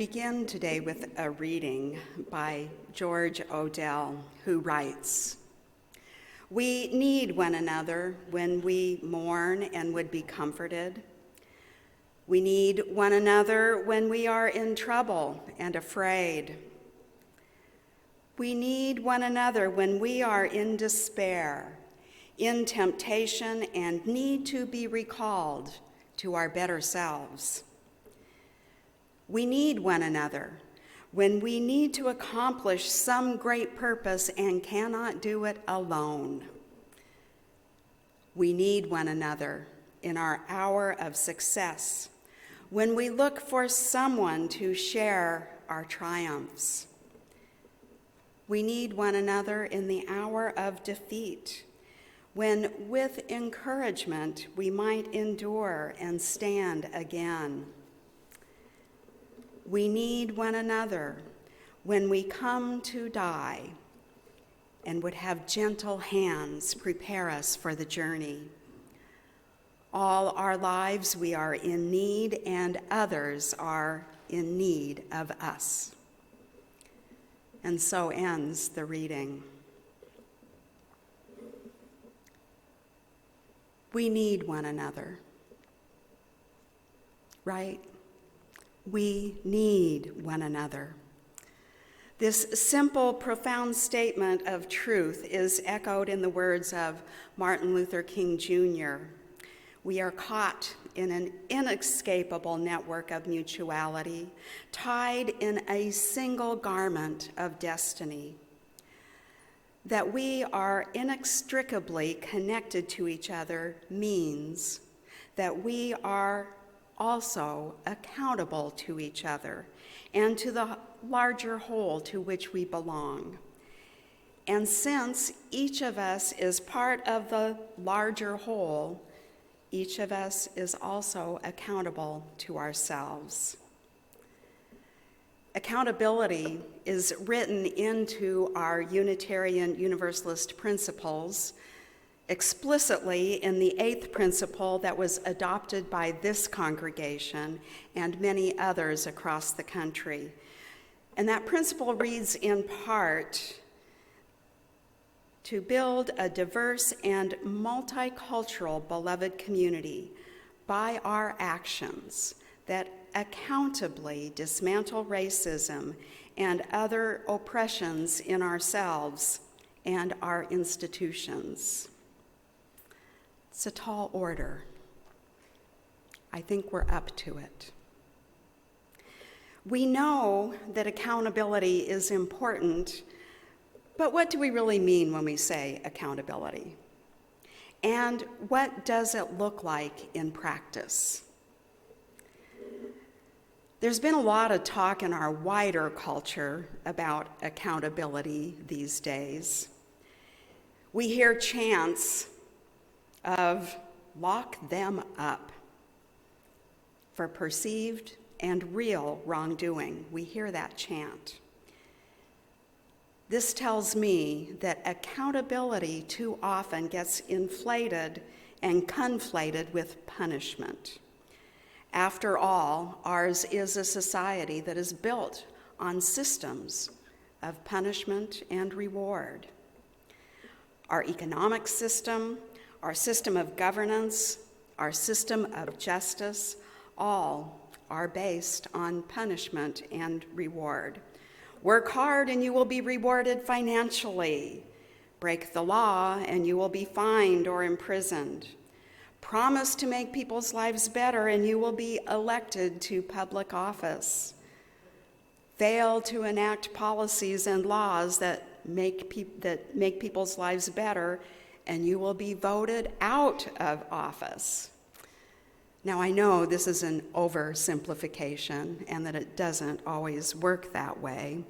Begin today with a reading by George Odell, who writes, "We need one another when we mourn and would be comforted. We need one another when we are in trouble and afraid. We need one another when we are in despair, in temptation, and need to be recalled to our better selves. We need one another when we need to accomplish some great purpose and cannot do it alone. We need one another in our hour of success, when we look for someone to share our triumphs. We need one another in the hour of defeat, when with encouragement we might endure and stand again. We need one another when we come to die and would have gentle hands prepare us for the journey. All our lives we are in need, and others are in need of us." And so ends the reading. We need one another, right? We need one another. This simple, profound statement of truth is echoed in the words of Martin Luther King Jr. We are caught in an inescapable network of mutuality, tied in a single garment of destiny. That we are inextricably connected to each other means that we are also accountable to each other and to the larger whole to which we belong. And since each of us is part of the larger whole, each of us is also accountable to ourselves. Accountability is written into our Unitarian Universalist principles, explicitly in the 8th principle that was adopted by this congregation and many others across the country. And that principle reads in part, "To build a diverse and multicultural beloved community by our actions that accountably dismantle racism and other oppressions in ourselves and our institutions." It's a tall order. I think we're up to it. We know that accountability is important, but what do we really mean when we say accountability? And what does it look like in practice? There's been a lot of talk in our wider culture about accountability these days. We hear chants of "lock them up" for perceived and real wrongdoing. We hear that chant. This tells me that accountability too often gets inflated and conflated with punishment. After all, ours is a society that is built on systems of punishment and reward. Our economic system, our system of governance, our system of justice, all are based on punishment and reward. Work hard and you will be rewarded financially. Break the law and you will be fined or imprisoned. Promise to make people's lives better and you will be elected to public office. Fail to enact policies and laws that make people's lives better and you will be voted out of office. Now, I know this is an oversimplification and that it doesn't always work that way.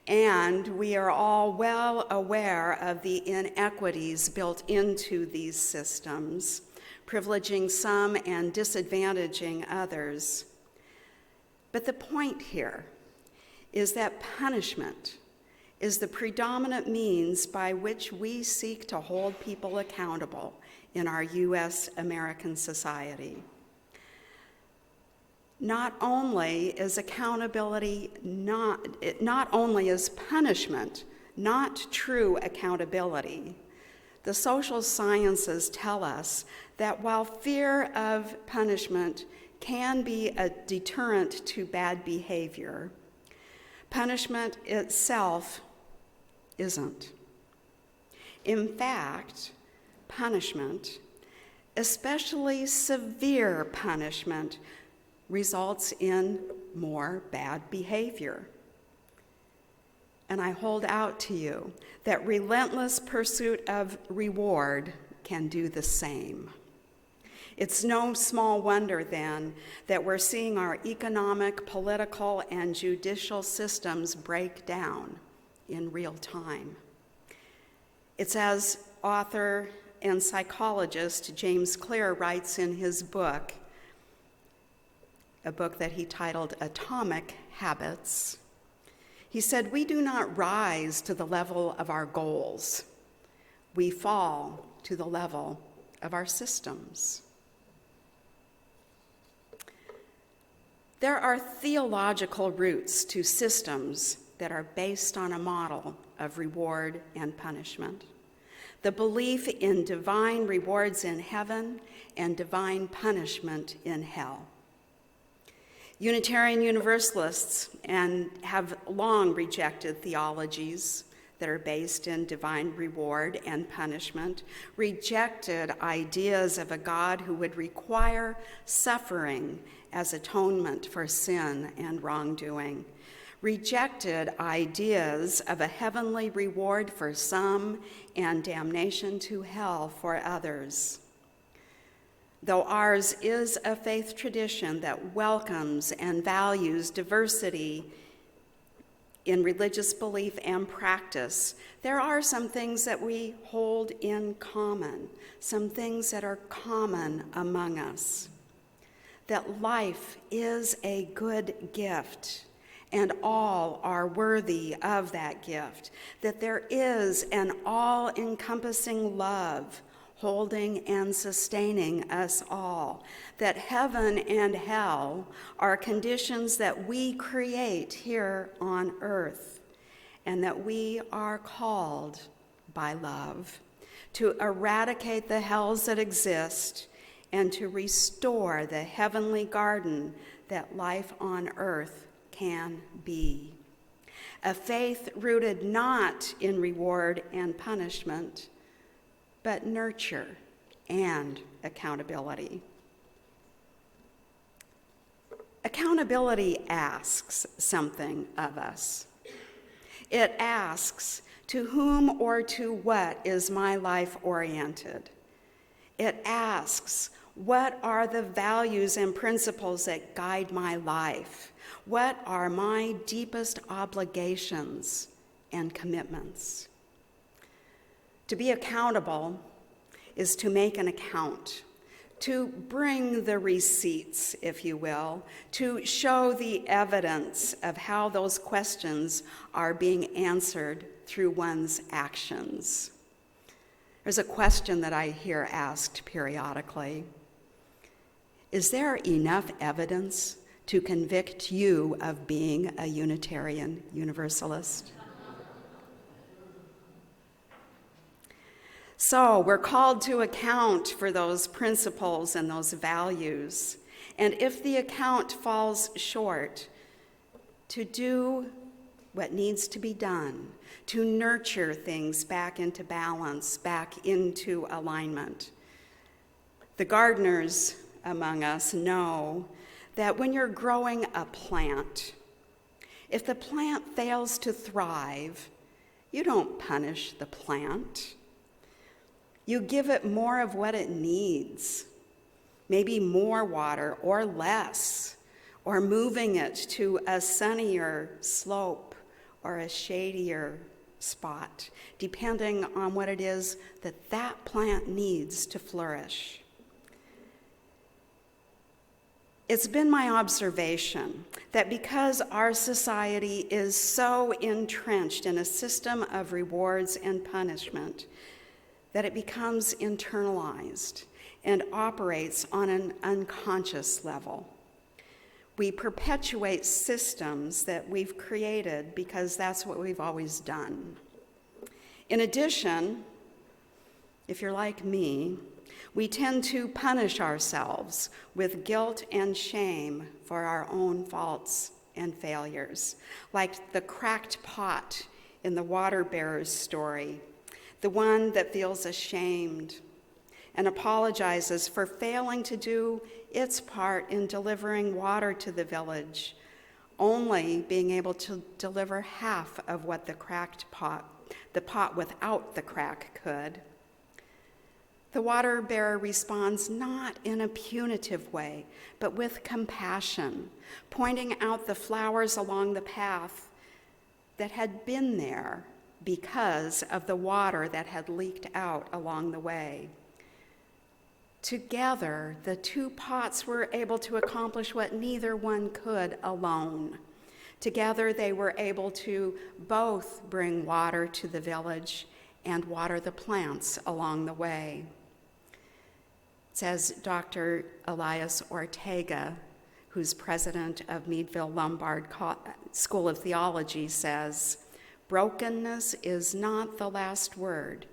And we are all well aware of the inequities built into these systems, privileging some and disadvantaging others. But the point here is that punishment is the predominant means by which we seek to hold people accountable in our U.S. American society. Not only is punishment not true accountability, the social sciences tell us that while fear of punishment can be a deterrent to bad behavior, punishment itself isn't. In fact, punishment, especially severe punishment, results in more bad behavior. And I hold out to you that relentless pursuit of reward can do the same. It's no small wonder, then, that we're seeing our economic, political, and judicial systems break down in real time. It's as author and psychologist James Clear writes in his book, a book that he titled Atomic Habits. He said, "We do not rise to the level of our goals. We fall to the level of our systems." There are theological roots to systems that are based on a model of reward and punishment. The belief in divine rewards in heaven and divine punishment in hell. Unitarian Universalists have long rejected theologies that are based in divine reward and punishment, rejected ideas of a God who would require suffering as atonement for sin and wrongdoing, rejected ideas of a heavenly reward for some and damnation to hell for others. Though ours is a faith tradition that welcomes and values diversity in religious belief and practice, there are some things that we hold in common, some things that are common among us. That life is a good gift, and all are worthy of that gift. That there is an all-encompassing love holding and sustaining us all. That heaven and hell are conditions that we create here on earth, and that we are called by love to eradicate the hells that exist and to restore the heavenly garden that life on earth can be. A faith rooted not in reward and punishment, but nurture and accountability. Accountability asks something of us. It asks, to whom or to what is my life oriented? It asks, what are the values and principles that guide my life? What are my deepest obligations and commitments? To be accountable is to make an account, to bring the receipts, if you will, to show the evidence of how those questions are being answered through one's actions. There's a question that I hear asked periodically. Is there enough evidence to convict you of being a Unitarian Universalist? So we're called to account for those principles and those values. And if the account falls short, to do what needs to be done, to nurture things back into balance, back into alignment. The gardeners among us know that when you're growing a plant, if the plant fails to thrive, you don't punish the plant. You give it more of what it needs, maybe more water or less, or moving it to a sunnier slope or a shadier spot, depending on what it is that that plant needs to flourish. It's been my observation that because our society is so entrenched in a system of rewards and punishment, that it becomes internalized and operates on an unconscious level. We perpetuate systems that we've created because that's what we've always done. In addition, if you're like me, we tend to punish ourselves with guilt and shame for our own faults and failures, like the cracked pot in the water bearer's story, the one that feels ashamed and apologizes for failing to do its part in delivering water to the village, only being able to deliver half of what the pot without the crack could. The water bearer responds not in a punitive way, but with compassion, pointing out the flowers along the path that had been there because of the water that had leaked out along the way. Together, the two pots were able to accomplish what neither one could alone. Together, they were able to both bring water to the village and water the plants along the way. Says Dr. Elias Ortega, who's president of Meadville Lombard School of Theology, says, "Brokenness is not the last word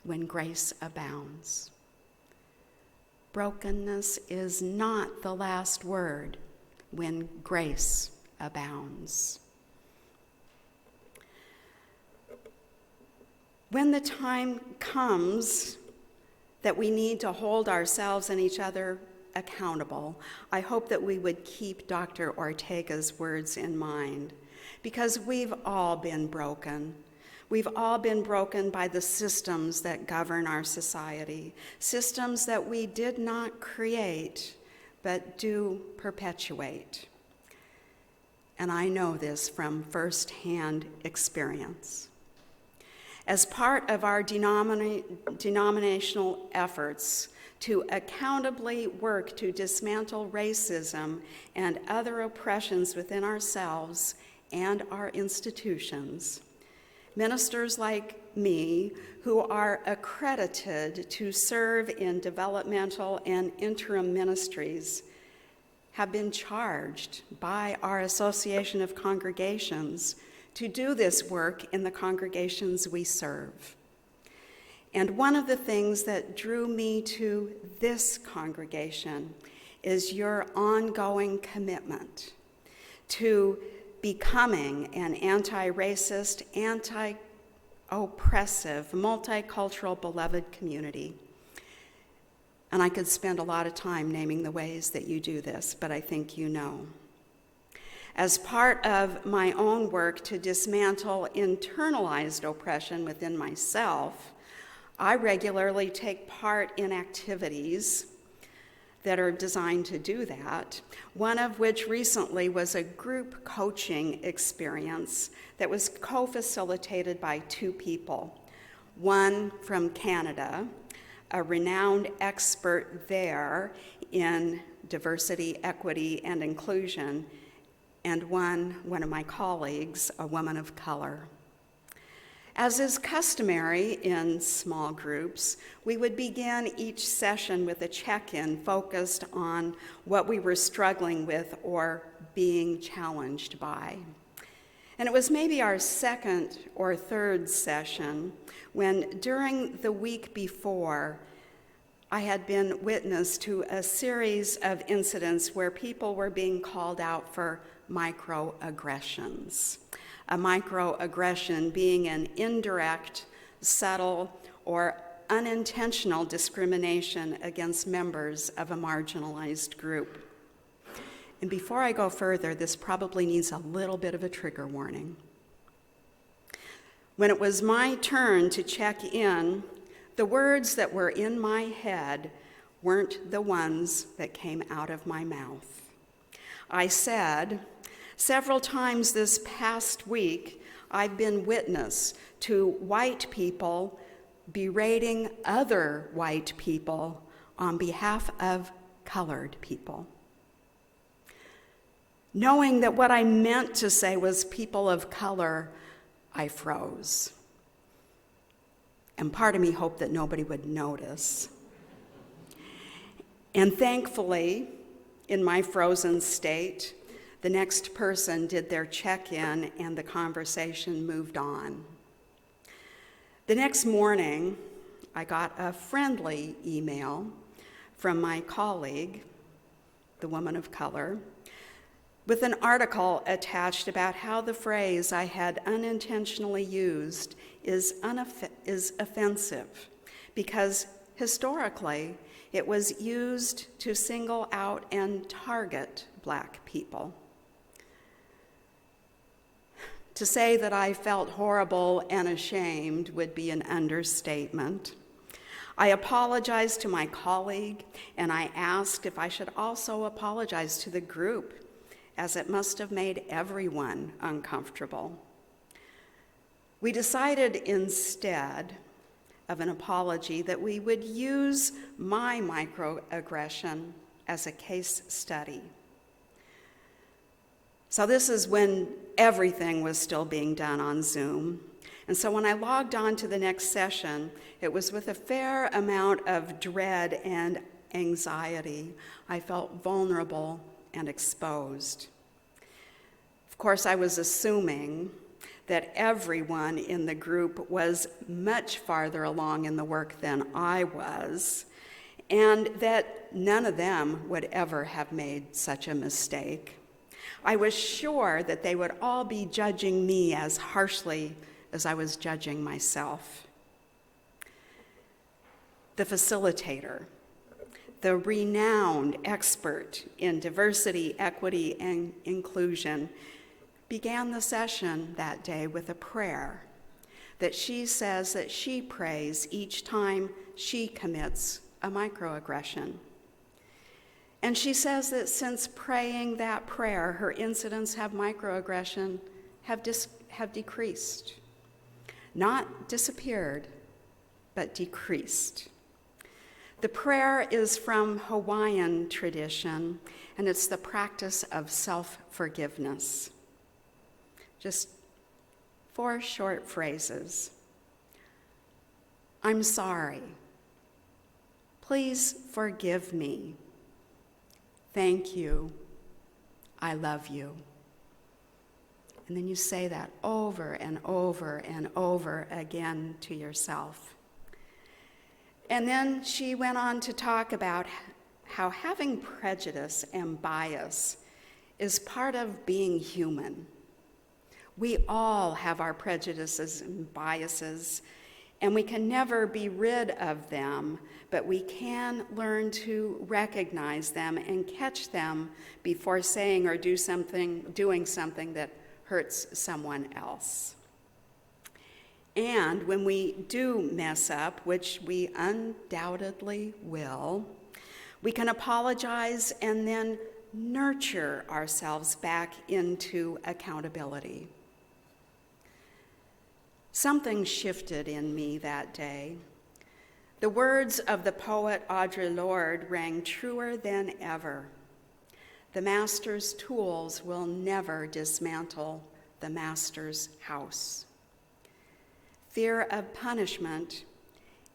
when grace abounds." Brokenness is not the last word when grace abounds. When the time comes that we need to hold ourselves and each other accountable, I hope that we would keep Dr. Ortega's words in mind, because we've all been broken. We've all been broken by the systems that govern our society, systems that we did not create, but do perpetuate. And I know this from firsthand experience. As part of our denominational efforts to accountably work to dismantle racism and other oppressions within ourselves and our institutions, ministers like me, who are accredited to serve in developmental and interim ministries, have been charged by our Association of Congregations to do this work in the congregations we serve. And one of the things that drew me to this congregation is your ongoing commitment to becoming an anti-racist, anti-oppressive, multicultural, beloved community. And I could spend a lot of time naming the ways that you do this, but I think you know. As part of my own work to dismantle internalized oppression within myself, I regularly take part in activities that are designed to do that, one of which recently was a group coaching experience that was co-facilitated by two people, one from Canada, a renowned expert there in diversity, equity, and inclusion, and one of my colleagues, a woman of color. As is customary in small groups, we would begin each session with a check-in focused on what we were struggling with or being challenged by. And it was maybe our second or third session when, during the week before, I had been witness to a series of incidents where people were being called out for microaggressions. A microaggression being an indirect, subtle, or unintentional discrimination against members of a marginalized group. And before I go further, this probably needs a little bit of a trigger warning. When it was my turn to check in, the words that were in my head weren't the ones that came out of my mouth. I said, "Several times this past week, I've been witness to white people berating other white people on behalf of colored people." Knowing that what I meant to say was people of color, I froze. And part of me hoped that nobody would notice. And thankfully, in my frozen state, The next person did their check-in and the conversation moved on. The next morning, I got a friendly email from my colleague, the woman of color, with an article attached about how the phrase I had unintentionally used is offensive because historically it was used to single out and target Black people. To say that I felt horrible and ashamed would be an understatement. I apologized to my colleague, and I asked if I should also apologize to the group, as it must have made everyone uncomfortable. We decided instead of an apology that we would use my microaggression as a case study. So this is when everything was still being done on Zoom. And so when I logged on to the next session, it was with a fair amount of dread and anxiety. I felt vulnerable and exposed. Of course, I was assuming that everyone in the group was much farther along in the work than I was, and that none of them would ever have made such a mistake. I was sure that they would all be judging me as harshly as I was judging myself. The facilitator, the renowned expert in diversity, equity, and inclusion, began the session that day with a prayer that she says that she prays each time she commits a microaggression. And she says that since praying that prayer, her incidents of microaggression have decreased. Not disappeared, but decreased. The prayer is from Hawaiian tradition, and it's the practice of self-forgiveness. Just 4 short phrases. I'm sorry. Please forgive me. Thank you. I love you. And then you say that over and over and over again to yourself. And then she went on to talk about how having prejudice and bias is part of being human. We all have our prejudices and biases, and we can never be rid of them, but we can learn to recognize them and catch them before saying or doing something that hurts someone else. And when we do mess up, which we undoubtedly will, we can apologize and then nurture ourselves back into accountability. Something shifted in me that day. The words of the poet Audre Lorde rang truer than ever. The master's tools will never dismantle the master's house. Fear of punishment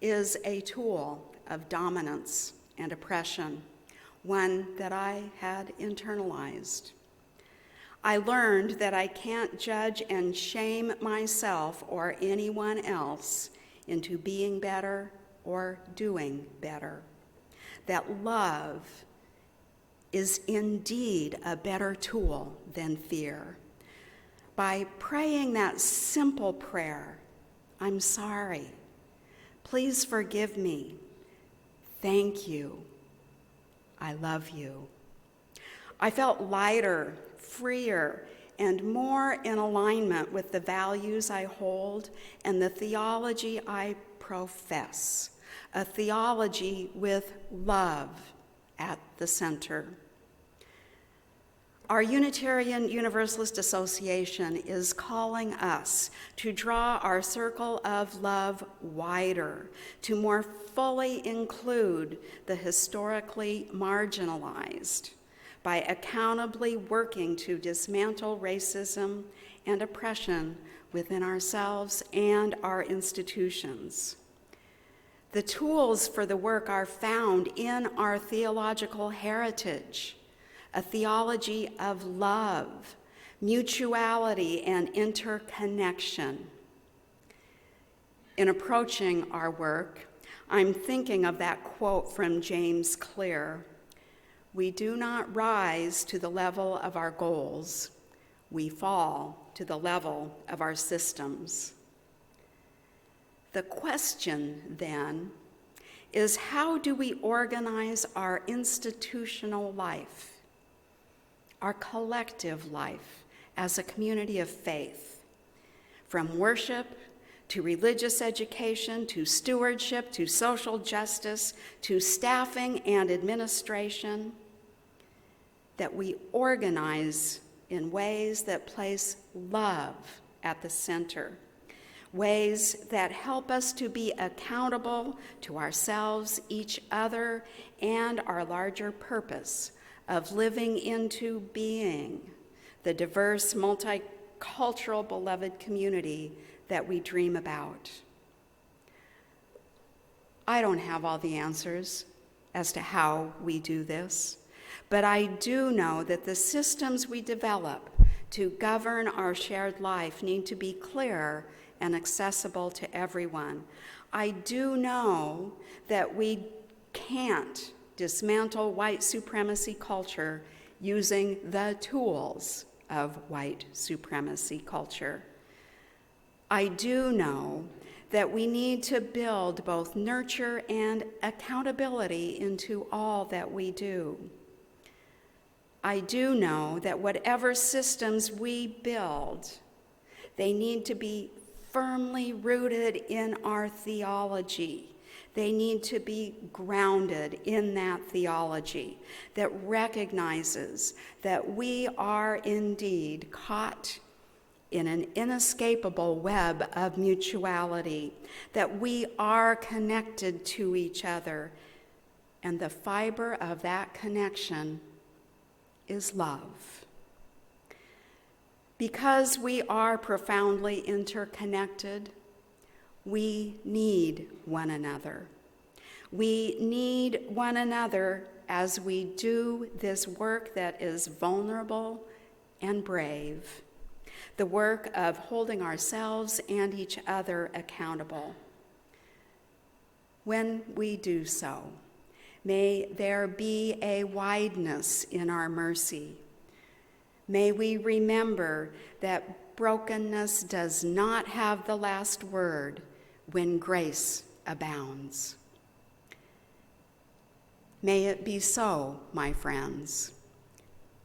is a tool of dominance and oppression, one that I had internalized. I learned that I can't judge and shame myself or anyone else into being better or doing better. That love is indeed a better tool than fear. By praying that simple prayer, I'm sorry, please forgive me, thank you, I love you, I felt lighter, freer, and more in alignment with the values I hold and the theology I profess, a theology with love at the center. Our Unitarian Universalist Association is calling us to draw our circle of love wider, to more fully include the historically marginalized, by accountably working to dismantle racism and oppression within ourselves and our institutions. The tools for the work are found in our theological heritage a theology of love, mutuality, and interconnection. In approaching our work, I'm thinking of that quote from James Clear: "We do not rise to the level of our goals, we fall to the level of our systems." The question, then, is how do we organize our institutional life, our collective life as a community of faith, from worship to religious education, to stewardship, to social justice, to staffing and administration, that we organize in ways that place love at the center, ways that help us to be accountable to ourselves, each other, and our larger purpose of living into being the diverse, multicultural, beloved community that we dream about. I don't have all the answers as to how we do this, but I do know that the systems we develop to govern our shared life need to be clear and accessible to everyone. I do know that we can't dismantle white supremacy culture using the tools of white supremacy culture. I do know that we need to build both nurture and accountability into all that we do. I do know that whatever systems we build, they need to be firmly rooted in our theology. They need to be grounded in that theology that recognizes that we are indeed caught in an inescapable web of mutuality, that we are connected to each other, and the fiber of that connection is love. Because we are profoundly interconnected, we need one another. We need one another as we do this work that is vulnerable and brave, the work of holding ourselves and each other accountable. When we do so, may there be a wideness in our mercy. May we remember that brokenness does not have the last word when grace abounds. May it be so, my friends.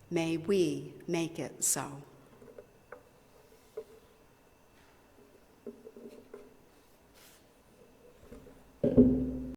May we make it so.